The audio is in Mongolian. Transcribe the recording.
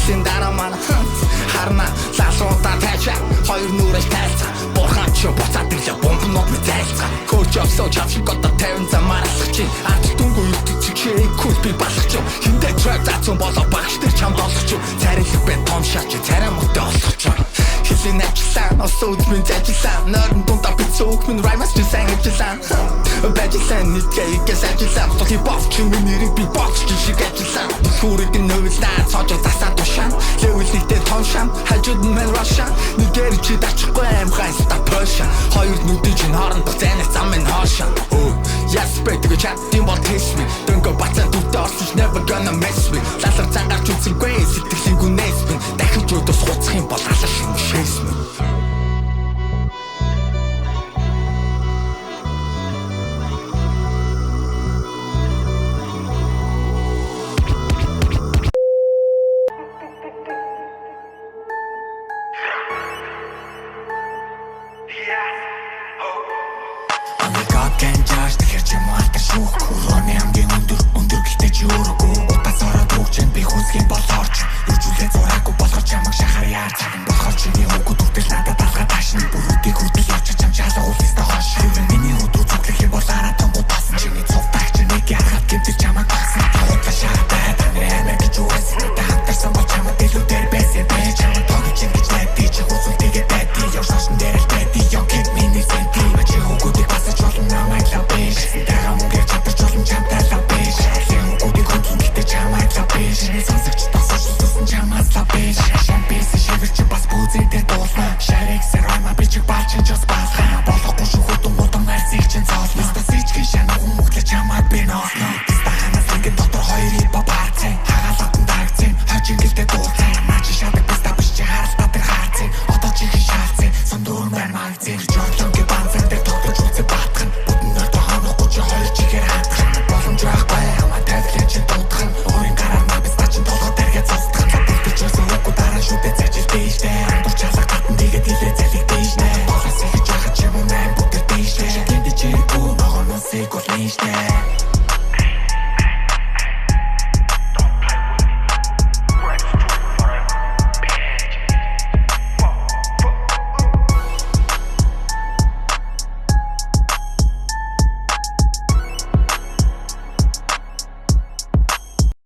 Жилийн дараа манай харна залуудаа тайчаа хоёр нүрэж тайлцаа бурхан ч буцаад ирлээ бомбнууд мэт зайлцаа хөөж авсаа чавшиг одоо 50 замаар алхах чинь ард дүнгүй чиг кул би балах чинь хиндэ трак зацсан болоо багш тэр чамд олох чинь царилэг бай том шаач царай мөтө олох чинь хилийн ажиллаа осууд минь ажиллаа нөрн дундаа би цог минь раймас чи сайн ажиллаа бажилсан нийтгээ ажиллаа тохи бов чи минь нэрийг би бокс чи шиг ажиллаа хүрэг нөвлөө цоожоо тасаа тушаа левел нэгтэй том шам хажууд нь мэн раша нэгэр чи дачхгүй аим хайста пошаа хоёр нүдийн чинь хоорондох зайнах зам минь хоошаа Yes, baby, go chat, team ball taste me. Don't go back and do the she's never gonna mess with. Lasar zangar чүнсэн гүй, сэтгэлийн гүнээс би дахиж өдөөс хуцах юм бол алаш юм шээс минь. Ураны хамгийн өндөр гэхдээ чи өөрөөгөө утас ороод өгчэн би хүсгийн болоорч юужүүлээ зураагүй болгож чамаг шахаар яар цаган болохоор чиний хөвгүүд үрдэл надад талгаа таашны бүрүүдийг хүртэл явж чам чаалаа уулстай хоош миний өдрөө зүглэх юм бол аратан гутасан чиний цовтаач нэг ярахад гэмтэр чамаг багсан тавтаа шаатай танаа гэж үгээс таахтарсан бол чамаг дэлүү дээр бэсээ бэ чамаг тогч ингэж найдаа чи хүсэлтэйгээ дайдаа явшаашин дээр л дайдаа ёо гэт миний сэнти чи хөвгүүдийг басаж олон намайг лавэж тагам үгээр чадаж олон чамтай лавэж юм гүдэг хөдөлн гэдэг чамайг лавэж сонсогч тосож тусан чамаас лавэж шампис шивэрч бас бүзээ